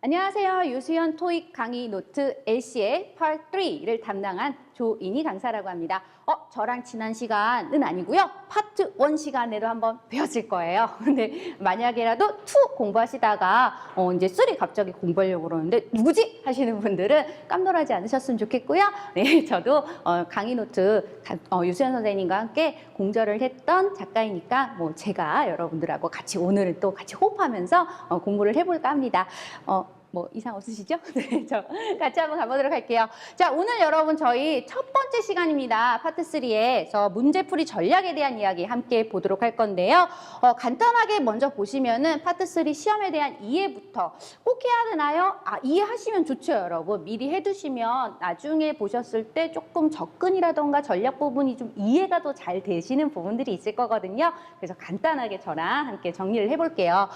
안녕하세요. 유수연 토익 강의 노트 LC의 Part 3를 담당한 조인희 강사라고 합니다. 저랑 지난 시간은 아니고요. 파트 1 시간에도 한번 배웠을 거예요. 근데 만약에라도 2 공부하시다가 이제 3 갑자기 공부하려고 그러는데 누구지? 하시는 분들은 깜놀하지 않으셨으면 좋겠고요. 네, 저도 강의 노트 유수연 선생님과 함께 공저를 했던 작가이니까 제가 여러분들하고 같이 오늘은 또 같이 호흡하면서 공부를 해볼까 합니다. 이상 없으시죠? 네, 저 같이 한번 가보도록 할게요. 자, 오늘 여러분 저희 첫 번째 시간입니다. 파트 3에서 문제풀이 전략에 대한 이야기 함께 보도록 할 건데요. 간단하게 먼저 보시면은 파트 3 시험에 대한 이해부터 꼭 해야 되나요? 이해하시면 좋죠, 여러분. 미리 해두시면 나중에 보셨을 때 조금 접근이라던가 전략 부분이 좀 이해가 더 잘 되시는 부분들이 있을 거거든요. 그래서 간단하게 저랑 함께 정리를 해볼게요.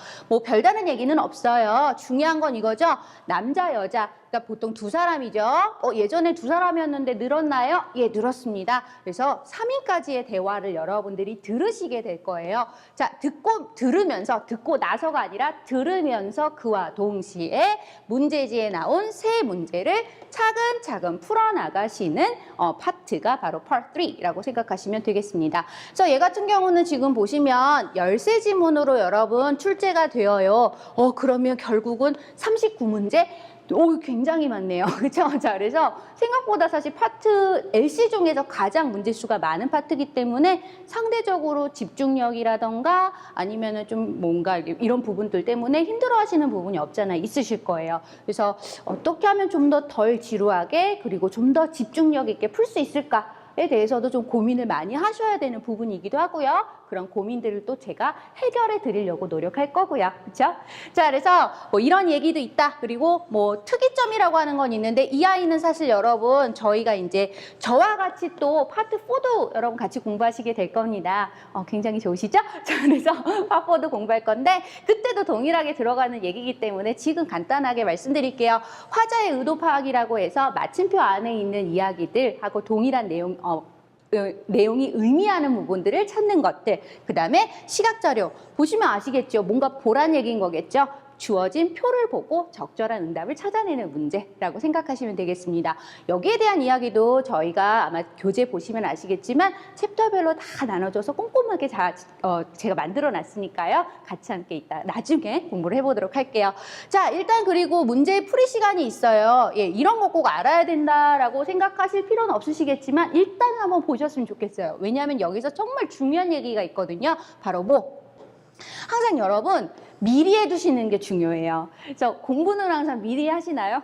별다른 얘기는 없어요. 중요한 건 이거죠. 남자, 여자, 그러니까 보통 2사람이죠. 예전에 2사람이었는데 늘었나요? 예, 늘었습니다. 그래서 3인까지의 대화를 여러분들이 들으시게 될 거예요. 자, 듣고 나서가 아니라 들으면서 그와 동시에 문제지에 나온 세 문제를 차근차근 풀어나가시는 파트가 바로 Part 3라고 생각하시면 되겠습니다. 그래서 얘 같은 경우는 지금 보시면 열세 지문으로 여러분 출제가 되어요. 그러면 결국은 39문제? 굉장히 많네요. 그렇죠? 자, 그래서 생각보다 사실 파트 LC 중에서 가장 문제수가 많은 파트이기 때문에 상대적으로 집중력이라던가 아니면은 좀 뭔가 이런 부분들 때문에 힘들어하시는 부분이 없잖아 있으실 거예요. 그래서 어떻게 하면 좀 더 덜 지루하게 그리고 좀 더 집중력 있게 풀 수 있을까에 대해서도 좀 고민을 많이 하셔야 되는 부분이기도 하고요. 그런 고민들을 또 제가 해결해 드리려고 노력할 거고요. 그렇죠? 자, 그래서 이런 얘기도 있다. 그리고 특이점이라고 하는 건 있는데 이 아이는 사실 여러분 저희가 이제 저와 같이 또 파트 4도 여러분 같이 공부하시게 될 겁니다. 굉장히 좋으시죠? 자, 그래서 파트 4도 공부할 건데 그때도 동일하게 들어가는 얘기이기 때문에 지금 간단하게 말씀드릴게요. 화자의 의도 파악이라고 해서 마침표 안에 있는 이야기들하고 동일한 내용이 의미하는 부분들을 찾는 것들. 그 다음에 시각자료. 보시면 아시겠죠? 뭔가 보란 얘기인 거겠죠? 주어진 표를 보고 적절한 응답을 찾아내는 문제라고 생각하시면 되겠습니다. 여기에 대한 이야기도 저희가 아마 교재 보시면 아시겠지만 챕터별로 다 나눠줘서 꼼꼼하게 제가 만들어 놨으니까요. 같이 함께 이따 나중에 공부를 해보도록 할게요. 자, 일단 그리고 문제 풀이 시간이 있어요. 예, 이런 거 꼭 알아야 된다라고 생각하실 필요는 없으시겠지만 일단 한번 보셨으면 좋겠어요. 왜냐하면 여기서 정말 중요한 얘기가 있거든요. 바로 항상 여러분 미리 해두시는 게 중요해요. 그래서 공부는 항상 미리 하시나요?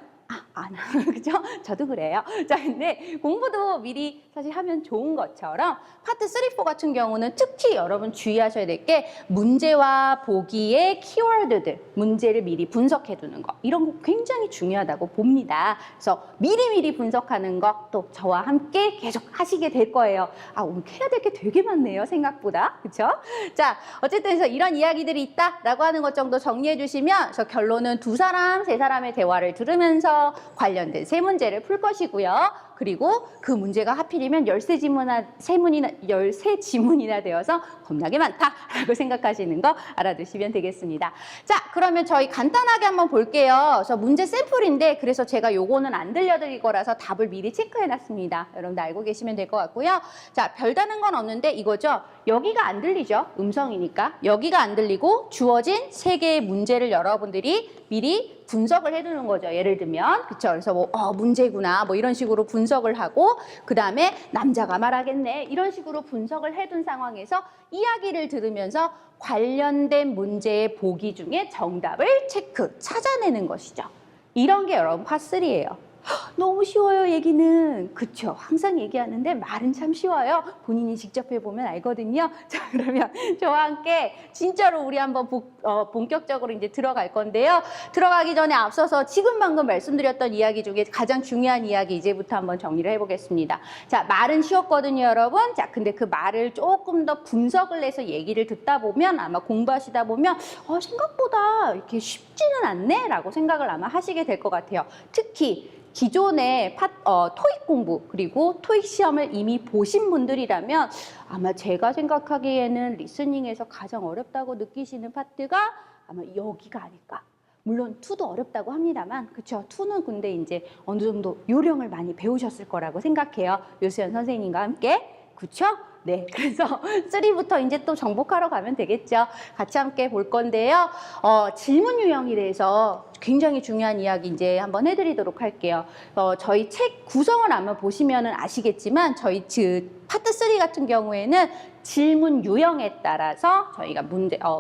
안 하죠. 그죠? 저도 그래요. 자, 근데 공부도 미리 사실 하면 좋은 것처럼 파트 3, 4 같은 경우는 특히 여러분 주의하셔야 될 게 문제와 보기의 키워드들, 문제를 미리 분석해 두는 거. 이런 거 굉장히 중요하다고 봅니다. 그래서 미리 분석하는 거 또 저와 함께 계속 하시게 될 거예요. 오늘 해야 될 게 되게 많네요. 생각보다. 그렇죠? 자, 어쨌든 그래서 이런 이야기들이 있다라고 하는 것 정도 정리해 주시면 저 결론은 2사람, 3사람의 대화를 들으면서 관련된 세 문제를 풀 것이고요. 그리고 그 문제가 하필이면 13지문이나 되어서 겁나게 많다라고 생각하시는 거 알아두시면 되겠습니다. 자, 그러면 저희 간단하게 한번 볼게요. 그래서 문제 샘플인데 그래서 제가 요거는 안 들려드릴 거라서 답을 미리 체크해놨습니다. 여러분들 알고 계시면 될 것 같고요. 자, 별다른 건 없는데 이거죠. 여기가 안 들리죠. 음성이니까. 여기가 안 들리고 주어진 3개의 문제를 여러분들이 미리 분석을 해두는 거죠. 예를 들면 그쵸? 그래서 문제구나 이런 식으로 분석을 하고 그 다음에 남자가 말하겠네 이런 식으로 분석을 해둔 상황에서 이야기를 들으면서 관련된 문제의 보기 중에 정답을 찾아내는 것이죠. 이런 게 여러분 파3예요. 너무 쉬워요, 얘기는. 그쵸? 항상 얘기하는데 말은 참 쉬워요. 본인이 직접 해보면 알거든요. 자, 그러면 저와 함께 진짜로 우리 한번 본격적으로 이제 들어갈 건데요. 들어가기 전에 앞서서 지금 방금 말씀드렸던 이야기 중에 가장 중요한 이야기 이제부터 한번 정리를 해보겠습니다. 자, 말은 쉬웠거든요, 여러분. 자, 근데 그 말을 조금 더 분석을 해서 얘기를 듣다 보면 아마 공부하시다 보면 생각보다 이렇게 쉽지는 않네? 라고 생각을 아마 하시게 될 것 같아요. 특히 기존의 토익 공부 그리고 토익 시험을 이미 보신 분들이라면 아마 제가 생각하기에는 리스닝에서 가장 어렵다고 느끼시는 파트가 아마 여기가 아닐까. 물론 to도 어렵다고 합니다만, 그쵸? to는 근데 이제 어느 정도 요령을 많이 배우셨을 거라고 생각해요. 요수연 선생님과 함께. 그쵸? 네, 그래서 3부터 이제 또 정복하러 가면 되겠죠. 같이 함께 볼 건데요. 질문 유형에 대해서 굉장히 중요한 이야기 이제 한번 해드리도록 할게요. 저희 책 구성을 한번 보시면은 아시겠지만 저희 파트 3 같은 경우에는 질문 유형에 따라서 저희가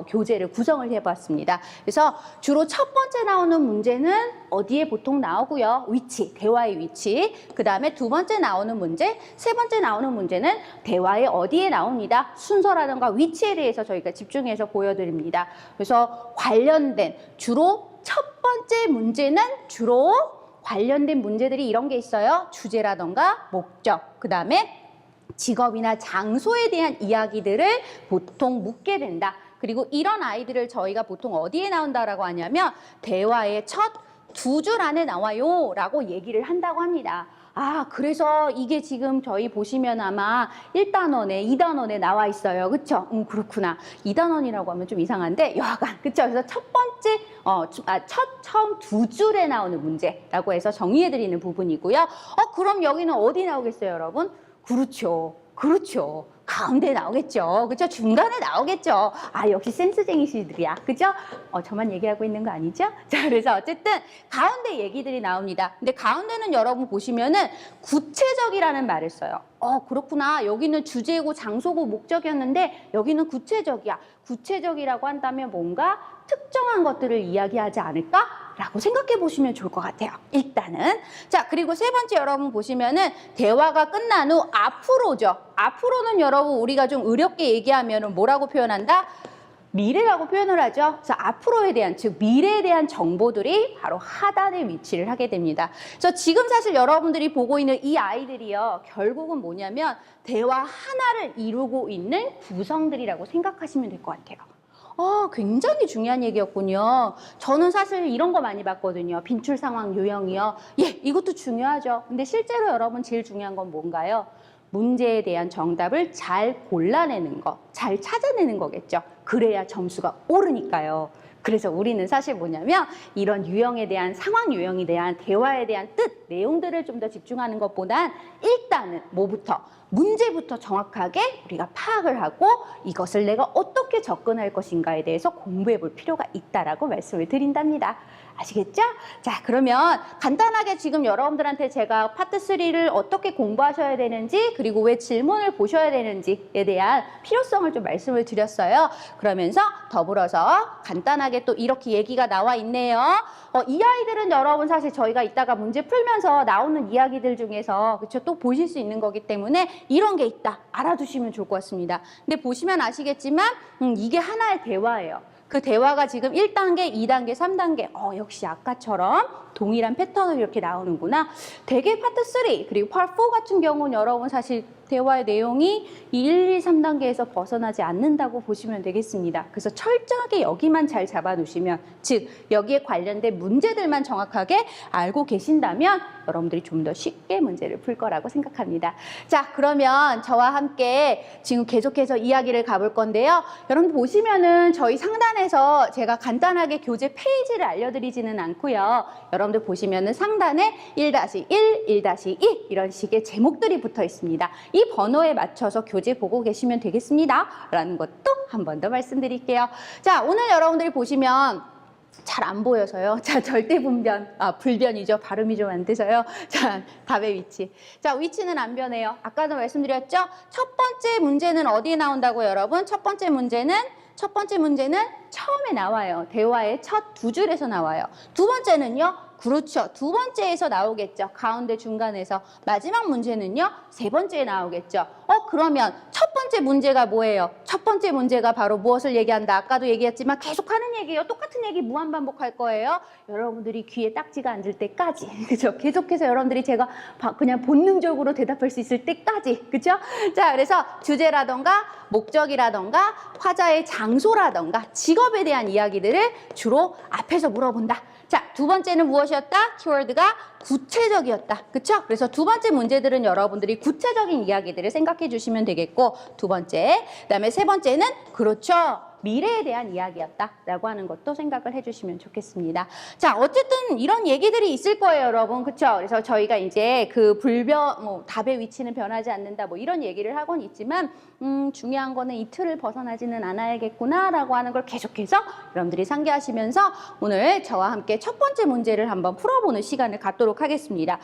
교재를 구성을 해봤습니다. 그래서 주로 첫 번째 나오는 문제는 어디에 보통 나오고요. 위치, 대화의 위치. 그 다음에 두 번째 나오는 문제, 세 번째 나오는 문제는 대화의 어디에 나옵니다. 순서라든가 위치에 대해서 저희가 집중해서 보여드립니다. 그래서 관련된 주로 첫 번째 문제는 주로 관련된 문제들이 이런 게 있어요. 주제라든가 목적, 그 다음에 직업이나 장소에 대한 이야기들을 보통 묻게 된다. 그리고 이런 아이들을 저희가 보통 어디에 나온다라고 하냐면 대화의 첫 2줄 안에 나와요 라고 얘기를 한다고 합니다. 그래서 이게 지금 저희 보시면 아마 1단원에 2단원에 나와 있어요. 그쵸? 그렇구나. 2단원이라고 하면 좀 이상한데 여하간 그쵸? 그래서 첫 번째 처음 2줄에 나오는 문제라고 해서 정리해드리는 부분이고요. 그럼 여기는 어디 나오겠어요, 여러분? 그렇죠. 가운데 나오겠죠. 그죠? 중간에 나오겠죠. 역시 센스쟁이시들이야. 그죠? 저만 얘기하고 있는 거 아니죠? 자, 그래서 어쨌든 가운데 얘기들이 나옵니다. 근데 가운데는 여러분 보시면은 구체적이라는 말을 써요. 그렇구나. 여기는 주제고 장소고 목적이었는데 여기는 구체적이야. 구체적이라고 한다면 뭔가 특정한 것들을 이야기하지 않을까? 라고 생각해 보시면 좋을 것 같아요. 일단은. 자, 그리고 세 번째 여러분 보시면은 대화가 끝난 후 앞으로죠. 앞으로는 여러분 우리가 좀 어렵게 얘기하면은 뭐라고 표현한다? 미래라고 표현을 하죠. 그래서 앞으로에 대한, 즉 미래에 대한 정보들이 바로 하단에 위치를 하게 됩니다. 그래서 지금 사실 여러분들이 보고 있는 이 아이들이요. 결국은 뭐냐면 대화 하나를 이루고 있는 구성들이라고 생각하시면 될 것 같아요. 굉장히 중요한 얘기였군요. 저는 사실 이런 거 많이 봤거든요. 빈출 상황 유형이요. 이것도 중요하죠. 근데 실제로 여러분 제일 중요한 건 뭔가요? 문제에 대한 정답을 잘 골라내는 거, 잘 찾아내는 거겠죠. 그래야 점수가 오르니까요. 그래서 우리는 사실 뭐냐면 이런 유형에 대한 상황 유형에 대한 대화에 대한 뜻, 내용들을 좀 더 집중하는 것보단 일단은 뭐부터? 문제부터 정확하게 우리가 파악을 하고 이것을 내가 어떻게 접근할 것인가에 대해서 공부해 볼 필요가 있다라고 말씀을 드린답니다. 아시겠죠? 자, 그러면 간단하게 지금 여러분들한테 제가 파트 3를 어떻게 공부하셔야 되는지 그리고 왜 질문을 보셔야 되는지에 대한 필요성을 좀 말씀을 드렸어요. 그러면서 더불어서 간단하게 또 이렇게 얘기가 나와 있네요. 이 아이들은 여러분 사실 저희가 이따가 문제 풀면서 나오는 이야기들 중에서 그쵸? 또 보실 수 있는 거기 때문에 이런 게 있다. 알아두시면 좋을 것 같습니다. 근데 보시면 아시겠지만 이게 하나의 대화예요. 그 대화가 지금 1단계, 2단계, 3단계 역시 아까처럼 동일한 패턴으로 이렇게 나오는구나. 대개 파트 3 그리고 파트 4 같은 경우는 여러분 사실 대화의 내용이 1, 2, 3단계에서 벗어나지 않는다고 보시면 되겠습니다. 그래서 철저하게 여기만 잘 잡아놓으시면 즉 여기에 관련된 문제들만 정확하게 알고 계신다면 여러분들이 좀 더 쉽게 문제를 풀 거라고 생각합니다. 자, 그러면 저와 함께 지금 계속해서 이야기를 가볼 건데요. 여러분 보시면은 저희 상단에서 제가 간단하게 교재 페이지를 알려드리지는 않고요. 여러분들 보시면은 상단에 1-1, 1-2 이런 식의 제목들이 붙어 있습니다. 이 번호에 맞춰서 교재 보고 계시면 되겠습니다. 라는 것도 한 번 더 말씀드릴게요. 자, 오늘 여러분들이 보시면 잘 안 보여서요. 자, 절대분변, 불변이죠. 발음이 좀 안 돼서요. 자, 답의 위치. 자, 위치는 안 변해요. 아까도 말씀드렸죠? 첫 번째 문제는 어디에 나온다고요, 여러분? 첫 번째 문제는 처음에 나와요. 대화의 첫 2줄에서 나와요. 두 번째는요? 그렇죠. 두 번째에서 나오겠죠. 가운데 중간에서. 마지막 문제는요. 세 번째에 나오겠죠. 그러면 첫 번째 문제가 뭐예요? 첫 번째 문제가 바로 무엇을 얘기한다? 아까도 얘기했지만 계속하는 얘기예요. 똑같은 얘기 무한반복할 거예요. 여러분들이 귀에 딱지가 앉을 때까지. 그죠? 계속해서 여러분들이 제가 그냥 본능적으로 대답할 수 있을 때까지. 그죠? 자, 그래서 주제라던가 목적이라던가 화자의 장소라던가 직업에 대한 이야기들을 주로 앞에서 물어본다. 자, 두 번째는 무엇이었다? 키워드가 구체적이었다. 그쵸? 그래서 두 번째 문제들은 여러분들이 구체적인 이야기들을 생각해 주시면 되겠고 두 번째, 그다음에 세 번째는 그렇죠. 미래에 대한 이야기였다라고 하는 것도 생각을 해주시면 좋겠습니다. 자, 어쨌든 이런 얘기들이 있을 거예요, 여러분. 그렇죠? 그래서 저희가 이제 그 답의 위치는 변하지 않는다 뭐 이런 얘기를 하곤 있지만 중요한 거는 이 틀을 벗어나지는 않아야겠구나라고 하는 걸 계속해서 여러분들이 상기하시면서 오늘 저와 함께 첫 번째 문제를 한번 풀어보는 시간을 갖도록 하겠습니다.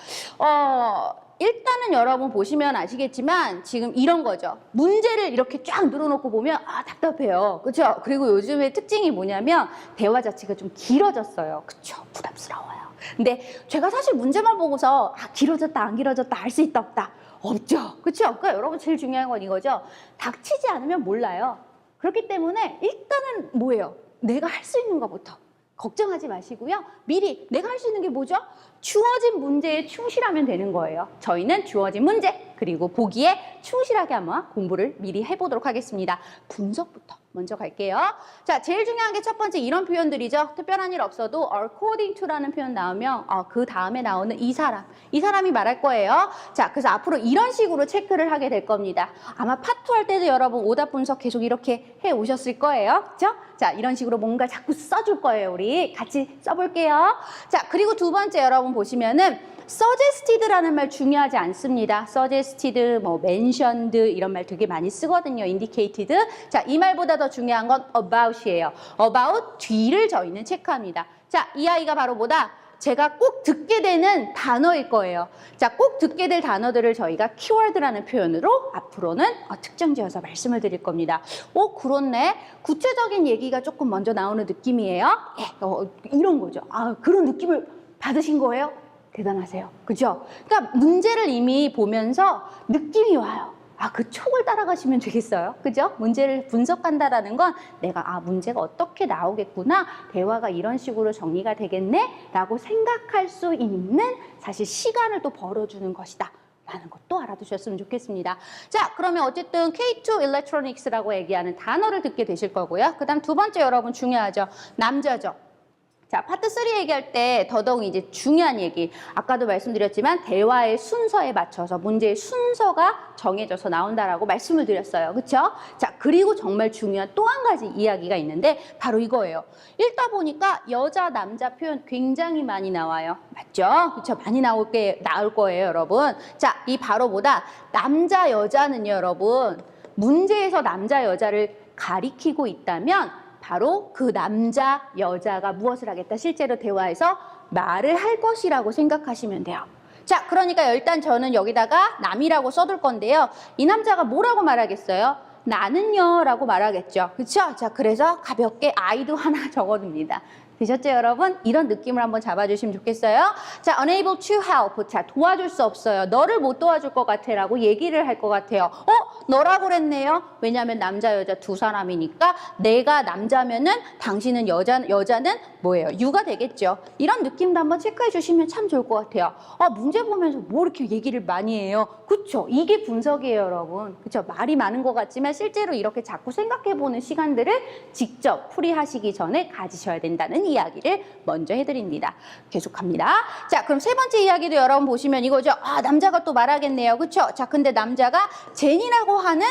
일단은 여러분 보시면 아시겠지만 지금 이런 거죠. 문제를 이렇게 쫙 늘어놓고 보면 답답해요. 그렇죠? 그리고 요즘의 특징이 뭐냐면 대화 자체가 좀 길어졌어요. 그렇죠? 부담스러워요. 근데 제가 사실 문제만 보고서 길어졌다 안 길어졌다 알 수 있다 없다 없죠. 그렇죠? 그러니까 여러분 제일 중요한 건 이거죠. 닥치지 않으면 몰라요. 그렇기 때문에 일단은 뭐예요? 내가 할 수 있는 것부터 걱정하지 마시고요. 미리 내가 할 수 있는 게 뭐죠? 주어진 문제에 충실하면 되는 거예요. 저희는 주어진 문제 그리고 보기에 충실하게 한번 공부를 미리 해보도록 하겠습니다. 분석부터 먼저 갈게요. 자, 제일 중요한 게 첫 번째 이런 표현들이죠. 특별한 일 없어도 according to라는 표현 나오면 그 다음에 나오는 이 사람이 말할 거예요. 자, 그래서 앞으로 이런 식으로 체크를 하게 될 겁니다. 아마 파트 할 때도 여러분 오답 분석 계속 이렇게 해 오셨을 거예요. 그렇죠? 자, 이런 식으로 뭔가 자꾸 써줄 거예요. 우리 같이 써볼게요. 자, 그리고 두 번째 여러분 보시면은 suggested라는 말 중요하지 않습니다. suggested, mentioned 이런 말 되게 많이 쓰거든요. indicated. 자, 이 말보다 더 중요한 건 about이에요. about 뒤를 저희는 체크합니다. 자, 이 아이가 바로 뭐다? 제가 꼭 듣게 되는 단어일 거예요. 자, 꼭 듣게 될 단어들을 저희가 키워드라는 표현으로 앞으로는 특정 지어서 말씀을 드릴 겁니다. 그렇네. 구체적인 얘기가 조금 먼저 나오는 느낌이에요. 이런 거죠. 그런 느낌을 받으신 거예요? 대단하세요. 그죠? 그러니까 문제를 이미 보면서 느낌이 와요. 그 촉을 따라가시면 되겠어요. 그죠? 문제를 분석한다라는 건 내가 문제가 어떻게 나오겠구나. 대화가 이런 식으로 정리가 되겠네. 라고 생각할 수 있는 사실 시간을 또 벌어주는 것이다. 라는 것도 알아두셨으면 좋겠습니다. 자, 그러면 어쨌든 K2 Electronics라고 얘기하는 단어를 듣게 되실 거고요. 그 다음 두 번째 여러분 중요하죠. 남자죠. 자, 파트 3 얘기할 때 더더욱 이제 중요한 얘기. 아까도 말씀드렸지만 대화의 순서에 맞춰서 문제의 순서가 정해져서 나온다라고 말씀을 드렸어요. 그렇죠? 자, 그리고 정말 중요한 또 한 가지 이야기가 있는데 바로 이거예요. 읽다 보니까 여자, 남자 표현 굉장히 많이 나와요. 맞죠? 그렇죠? 많이 나올 거예요, 여러분. 자, 이 바로 뭐다? 남자, 여자는요, 여러분. 문제에서 남자, 여자를 가리키고 있다면 바로 그 남자, 여자가 무엇을 하겠다. 실제로 대화에서 말을 할 것이라고 생각하시면 돼요. 자, 그러니까 일단 저는 여기다가 남이라고 써둘 건데요. 이 남자가 뭐라고 말하겠어요? 나는요 라고 말하겠죠. 그렇죠? 자, 그래서 가볍게 I도 하나 적어둡니다. 되셨죠, 여러분? 이런 느낌을 한번 잡아주시면 좋겠어요. 자, unable to help. 자, 도와줄 수 없어요. 너를 못 도와줄 것 같아 라고 얘기를 할 것 같아요. 너라고 그랬네요. 왜냐하면 남자, 여자 두 사람이니까 내가 남자면은 당신은 여자는 뭐예요? 유가 되겠죠. 이런 느낌도 한번 체크해 주시면 참 좋을 것 같아요. 문제 보면서 뭐 이렇게 얘기를 많이 해요? 그쵸? 이게 분석이에요, 여러분. 그쵸? 말이 많은 것 같지만 실제로 이렇게 자꾸 생각해보는 시간들을 직접 풀이하시기 전에 가지셔야 된다는 이야기를 먼저 해드립니다. 계속합니다. 자, 그럼 세 번째 이야기도 여러분 보시면 이거죠. 남자가 또 말하겠네요. 그쵸? 자, 근데 남자가 제니라고 하는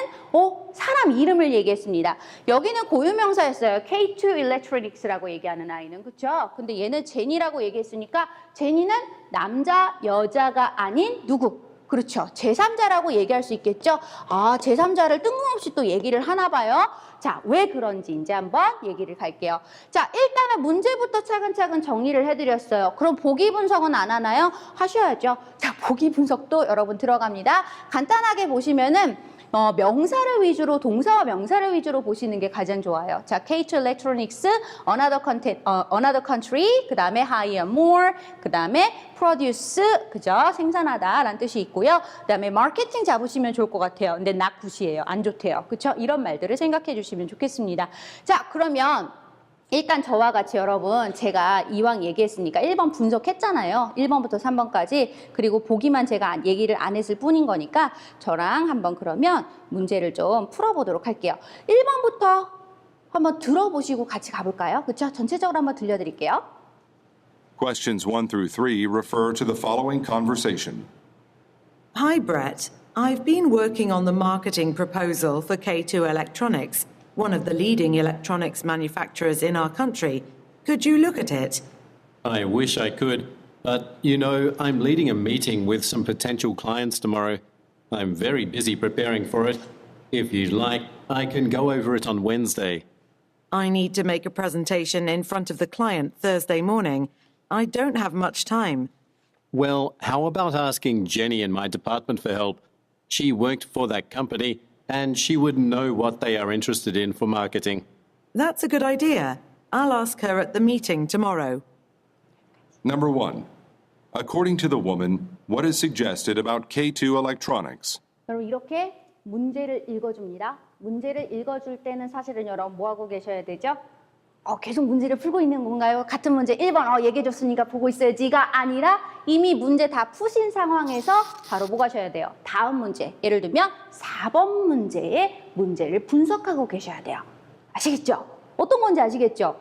사람 이름을 얘기했습니다. 여기는 고유명사였어요. K2 Electronics라고 얘기하는 아이는. 그쵸? 근데 얘는 제니라고 얘기했으니까 제니는 남자, 여자가 아닌 누구? 그렇죠. 제3자라고 얘기할 수 있겠죠. 제3자를 뜬금없이 또 얘기를 하나 봐요. 자, 왜 그런지 이제 한번 얘기를 갈게요. 자, 일단은 문제부터 차근차근 정리를 해드렸어요. 그럼 보기 분석은 안 하나요? 하셔야죠. 자, 보기 분석도 여러분 들어갑니다. 간단하게 보시면은 명사를 위주로, 동사와 명사를 위주로 보시는 게 가장 좋아요. 자, K2 Electronics, another country, 그 다음에 hire more, 그 다음에 produce, 그죠? 생산하다 라는 뜻이 있고요. 그 다음에 marketing 잡으시면 좋을 것 같아요. 근데 not good이에요. 안 좋대요. 그쵸? 이런 말들을 생각해 주시면 좋겠습니다. 자, 그러면 일단 저와 같이 여러분 제가 이왕 얘기했으니까 1번 분석했잖아요. 1번부터 3번까지. 그리고 보기만 제가 얘기를 안 했을 뿐인 거니까 저랑 한번 그러면 문제를 좀 풀어보도록 할게요. 1번부터 한번 들어보시고 같이 가볼까요? 그렇죠? 전체적으로 한번 들려드릴게요. Questions 1 through 3 refer to the following conversation. Hi, Brett. I've been working on the marketing proposal for K2 Electronics. one of the leading electronics manufacturers in our country. Could you look at it? I wish I could, but you know, I'm leading a meeting with some potential clients tomorrow. I'm very busy preparing for it. If you'd like, I can go over it on Wednesday. I need to make a presentation in front of the client Thursday morning. I don't have much time. Well, how about asking Jenny in my department for help? She worked for that company, and she would know what they are interested in for marketing. That's a good idea. I'll ask her at the meeting tomorrow. Number 1. According to the woman, what is suggested about K2 Electronics? 여러분 이렇게 문제를 읽어줍니다. 문제를 읽어줄 때는 사실은 여러분 뭐 하고 계셔야 되죠? 계속 문제를 풀고 있는 건가요? 같은 문제 1번 얘기해줬으니까 보고 있어야지가 아니라 이미 문제 다 푸신 상황에서 바로 뭐 가셔야 돼요? 다음 문제, 예를 들면 4번 문제의 문제를 분석하고 계셔야 돼요. 아시겠죠? 어떤 건지 아시겠죠?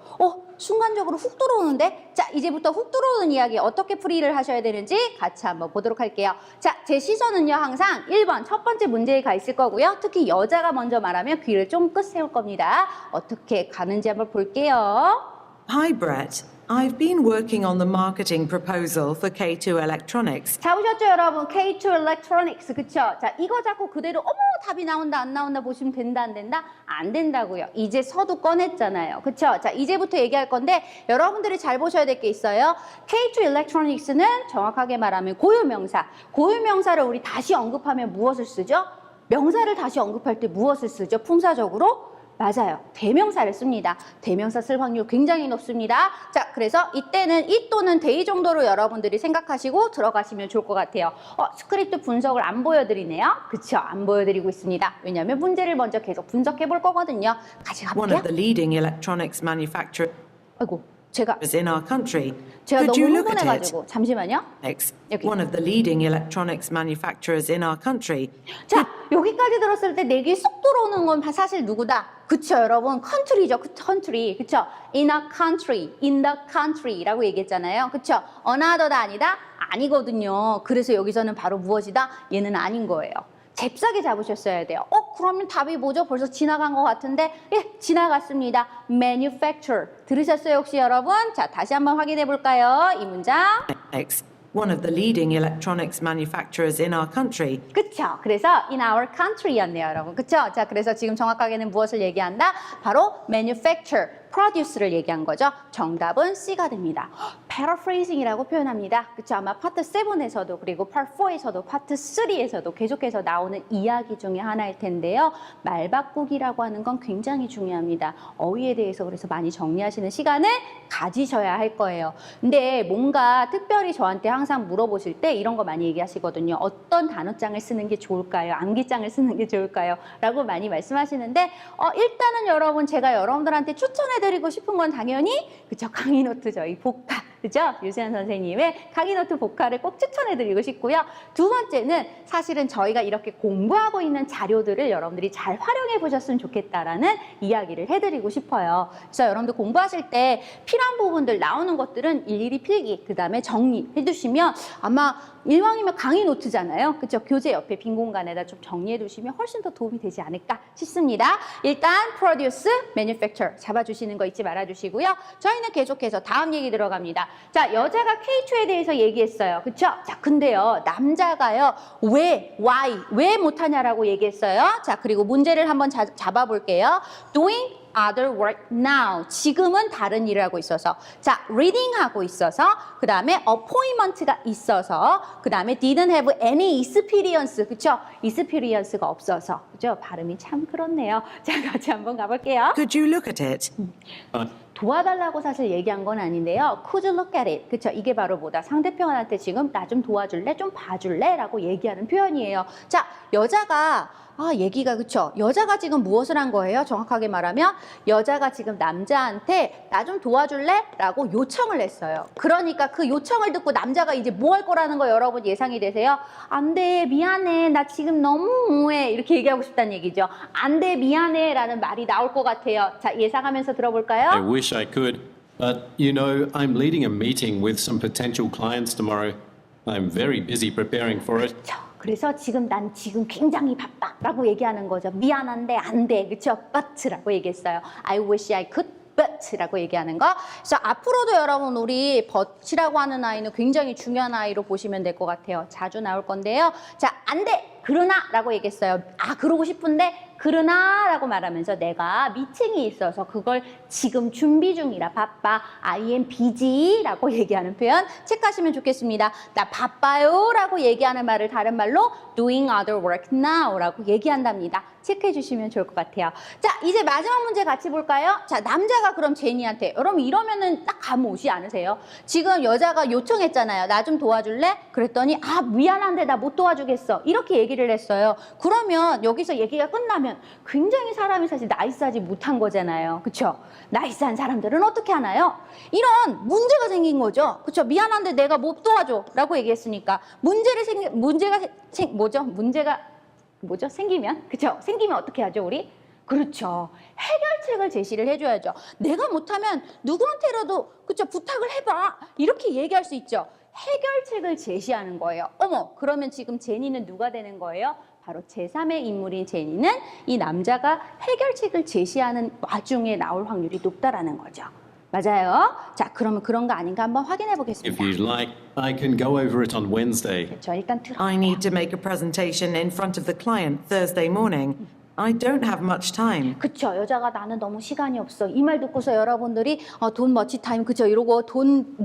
순간적으로 훅 들어오는데 자 이제부터 훅 들어오는 이야기 어떻게 풀이를 하셔야 되는지 같이 한번 보도록 할게요. 자, 제 시선은요 항상 1번 첫 번째 문제에 가 있을 거고요. 특히 여자가 먼저 말하면 귀를 쫑긋 세울 겁니다. 어떻게 가는지 한번 볼게요. Hi, Brett. I've been working on the marketing proposal for K2 Electronics. 잡으셨죠 여러분? K2 Electronics 그쵸? 자 이거 잡고 그대로 답이 나온다 안 나온다 보시면 된다 안 된다? 안 된다고요. 이제 서두 꺼냈잖아요. 그쵸? 자 이제부터 얘기할 건데 여러분들이 잘 보셔야 될 게 있어요. K2 Electronics는 정확하게 말하면 고유명사. 고유명사를 우리 다시 언급하면 무엇을 쓰죠? 명사를 다시 언급할 때 무엇을 쓰죠? 품사적으로? 맞아요. 대명사를 씁니다. 대명사 쓸 확률 굉장히 높습니다. 자, 그래서 이때는 이 또는 they 정도로 여러분들이 생각하시고 들어가시면 좋을 것 같아요. 스크립트 분석을 안 보여드리네요. 그쵸? 안 보여드리고 있습니다. 왜냐하면 문제를 먼저 계속 분석해 볼 거거든요. 같이 One 가볼게요. of the leading electronics manufacturers 아이고, 제가 in our country. 너무 Could you look at it? 흥분해가지고 잠시만요. 여기. One of the leading electronics manufacturers in our country. 자, 여기까지 들었을 때 내 귀에 쏙 들어오는 건 사실 누구다? 그쵸, 여러분. country죠. country. 그쵸? in a country, in the country라고 얘기했잖아요. 그쵸? another다 아니다? 아니거든요. 그래서 여기서는 바로 무엇이다? 얘는 아닌 거예요. 잽싸게 잡으셨어야 돼요. 그러면 답이 뭐죠? 벌써 지나간 것 같은데? 예, 지나갔습니다. manufacture. 들으셨어요, 혹시 여러분? 자, 다시 한번 확인해 볼까요? 이 문장. One of the leading electronics manufacturers in our country. 그쵸? 그래서 in our country였네요, 여러분. 그쵸? 자, 그래서 지금 정확하게는 무엇을 얘기한다? 바로 manufacture, produce를 얘기한 거죠. 정답은 C가 됩니다. paraphrasing이라고 표현합니다. 그쵸? 아마 파트 7에서도 그리고 파트 4에서도 파트 3에서도 계속해서 나오는 이야기 중에 하나일 텐데요. 말 바꾸기라고 하는 건 굉장히 중요합니다. 어휘에 대해서 그래서 많이 정리하시는 시간을 가지셔야 할 거예요. 근데 뭔가 특별히 저한테 항상 물어보실 때 이런 거 많이 얘기하시거든요. 어떤 단어장을 쓰는 게 좋을까요? 암기장을 쓰는 게 좋을까요? 라고 많이 말씀하시는데 일단은 여러분 제가 여러분들한테 추천해드리고 싶은 건 당연히 그쵸? 강의 노트죠. 이 복화. 그죠? 유세현 선생님의 강의 노트 복화를 꼭 추천해드리고 싶고요. 두 번째는 사실은 저희가 이렇게 공부하고 있는 자료들을 여러분들이 잘 활용해 보셨으면 좋겠다라는 이야기를 해드리고 싶어요. 그래서 여러분들 공부하실 때 필요한 부분들 나오는 것들은 일일이 필기, 그 다음에 정리해 두시면 아마 일왕이면 강의 노트잖아요. 그쵸? 교재 옆에 빈 공간에다 좀 정리해 두시면 훨씬 더 도움이 되지 않을까 싶습니다. 일단 produce, manufacture 잡아주시는 거 잊지 말아주시고요. 저희는 계속해서 다음 얘기 들어갑니다. 자, 여자가 K2에 대해서 얘기했어요. 그쵸? 자, 근데요, 남자가요, why, 왜 못하냐라고 얘기했어요. 자, 그리고 문제를 한번 잡아볼게요. doing other work now. 지금은 다른 일을 하고 있어서. 자, reading 하고 있어서. 그 다음에 appointment가 있어서. 그 다음에 didn't have any experience. 그쵸? experience가 없어서. 그죠? 발음이 참 그렇네요. 자, 같이 한번 가볼게요. Could you look at it? 도와달라고 사실 얘기한 건 아닌데요. Could you look at it? 그쵸? 이게 바로 뭐다? 상대편한테 지금 나 좀 도와줄래? 좀 봐줄래? 라고 얘기하는 표현이에요. 자, 여자가 얘기가 그쵸? 여자가 지금 무엇을 한 거예요? 정확하게 말하면 여자가 지금 남자한테 나 좀 도와줄래? 라고 요청을 했어요. 그러니까 그 요청을 듣고 남자가 이제 뭐 할 거라는 거 여러분 예상이 되세요? 안 돼, 미안해, 나 지금 너무 우해 이렇게 얘기하고 싶다는 얘기죠. 안 돼, 미안해 라는 말이 나올 것 같아요. 자, 예상하면서 I 들어볼까요? wish I could, but you know, I'm leading a meeting with some potential clients tomorrow. I'm very busy preparing for it. 그래서 지금 난 지금 굉장히 바빠라고 얘기하는 거죠. 미안한데 안 돼. 그렇죠? but라고 얘기했어요. I wish I could but라고 얘기하는 거. 그래서 앞으로도 여러분 우리 but이라고 하는 아이는 굉장히 중요한 아이로 보시면 될 것 같아요. 자주 나올 건데요. 자, 안 돼. 그러나 라고 얘기했어요. 아, 그러고 싶은데 그러나 라고 말하면서 내가 미팅이 있어서 그걸 지금 준비 중이라 바빠. I am busy 라고 얘기하는 표현 체크하시면 좋겠습니다. 나 바빠요 라고 얘기하는 말을 다른 말로 doing other work now 라고 얘기한답니다. 체크해 주시면 좋을 것 같아요. 자, 이제 마지막 문제 같이 볼까요? 자, 남자가 그럼 제니한테 여러분 이러면은 딱 감 오지 않으세요? 지금 여자가 요청했잖아요. 나 좀 도와줄래? 그랬더니 아, 미안한데 나 못 도와주겠어. 이렇게 얘기를 했어요. 그러면 여기서 얘기가 끝나면 굉장히 사람이 사실 나이스하지 못한 거잖아요. 그쵸? 나이스한 사람들은 어떻게 하나요? 이런 문제가 생긴 거죠. 그쵸? 미안한데 내가 못 도와줘 라고 얘기했으니까 생기면 그쵸? 생기면 어떻게 하죠 우리? 그렇죠. 해결책을 제시를 해줘야죠. 내가 못하면 누구한테라도 그쵸? 부탁을 해봐. 이렇게 얘기할 수 있죠. 해결책을 제시하는 거예요. 어머, 그러면 지금 제니는 누가 되는 거예요? 바로 제3의 인물인 제니는 이 남자가 해결책을 제시하는 와중에 나올 확률이 높다라는 거죠. 맞아요. 자, 그러면 그런 거 아닌가 한번 확인해 If 보겠습니다. you'd like, I can go over it on Wednesday. 그렇죠. 일단 I need to make a presentation in front of the client Thursday morning. I don't have much time. 그쵸. 여자가 나는 너무 시간이 없어. 이 말 듣고서 여러분들이 돈 머치 타임 그쵸. 이러고 돈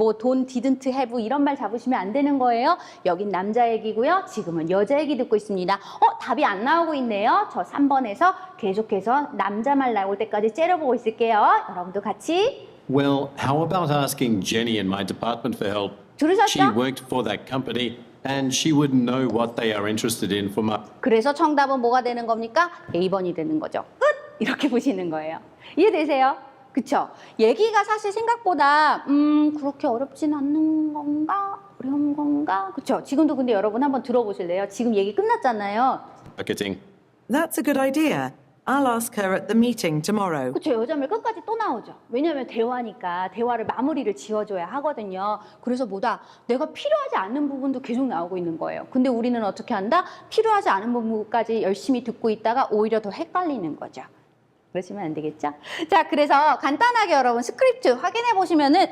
didn't have 이런 말 잡으시면 안 되는 거예요. 여긴 남자 얘기고요. 지금은 여자 얘기 듣고 있습니다. 답이 안 나오고 있네요. 저 3번에서 계속해서 남자 말 나올 때까지 째려보고 있을게요. 여러분도 같이. Well, how about asking Jenny in my department for help? 들으셨죠? She worked for that company and she would know what they are interested in for my... 그래서 정답은 뭐가 되는 겁니까? A번이 되는 거죠. 끝! 이렇게 보시는 거예요. 이해되세요? 그쵸? 얘기가 사실 생각보다 그렇게 어렵진 않는 건가? 어려운 건가? 그쵸? 지금도 근데 여러분 한번 들어보실래요? 지금 얘기 끝났잖아요. marketing. That's a good idea. I'll ask her at the meeting tomorrow. 그쵸? 여자말 끝까지 또 나오죠. 왜냐하면 대화니까 대화를 마무리를 지어줘야 하거든요. 그래서 뭐다? 내가 필요하지 않는 부분도 계속 나오고 있는 거예요. 근데 우리는 어떻게 한다? 필요하지 않은 부분까지 열심히 듣고 있다가 오히려 더 헷갈리는 거죠. 그러시면 안 되겠죠? 자, 그래서 간단하게 여러분 스크립트 확인해 보시면은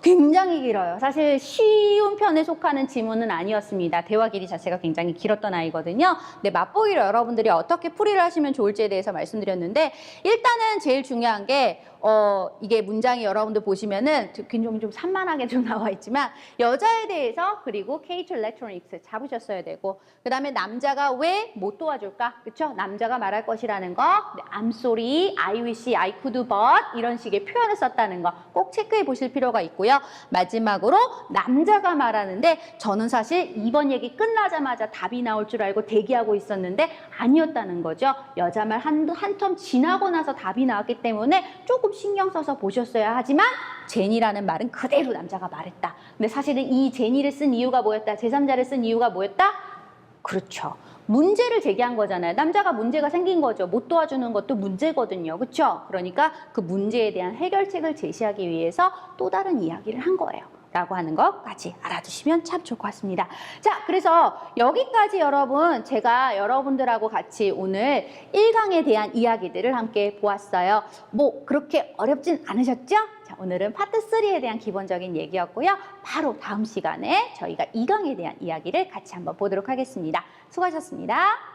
굉장히 길어요. 사실 쉬운 편에 속하는 지문은 아니었습니다. 대화 길이 자체가 굉장히 길었던 아이거든요. 근데 맛보기로 여러분들이 어떻게 풀이를 하시면 좋을지에 대해서 말씀드렸는데 일단은 제일 중요한 게 이게 문장이 여러분들 보시면은 굉장히 좀 산만하게 좀 나와 있지만 여자에 대해서 그리고 K2 Electronics 잡으셨어야 되고 그 다음에 남자가 왜 못 도와줄까? 그쵸? 남자가 말할 것이라는 거 I'm sorry, I wish I could but 이런 식의 표현을 썼다는 거 꼭 체크해 보실 필요가 있고요. 마지막으로 남자가 말하는데 저는 사실 이번 얘기 끝나자마자 답이 나올 줄 알고 대기하고 있었는데 아니었다는 거죠. 여자 말 한 텀 지나고 나서 답이 나왔기 때문에 조금 신경 써서 보셨어야 하지만 제니라는 말은 그대로 남자가 말했다. 근데 사실은 이 제니를 쓴 이유가 뭐였다? 제3자를 쓴 이유가 뭐였다? 그렇죠. 문제를 제기한 거잖아요. 남자가 문제가 생긴 거죠. 못 도와주는 것도 문제거든요. 그렇죠? 그러니까 그 문제에 대한 해결책을 제시하기 위해서 또 다른 이야기를 한 거예요. 라고 하는 것까지 알아두시면 참 좋을 것 같습니다. 자, 그래서 여기까지 여러분 제가 여러분들하고 같이 오늘 1강에 대한 이야기들을 함께 보았어요. 뭐 그렇게 어렵진 않으셨죠? 자, 오늘은 파트 3에 대한 기본적인 얘기였고요. 바로 다음 시간에 저희가 2강에 대한 이야기를 같이 한번 보도록 하겠습니다. 수고하셨습니다.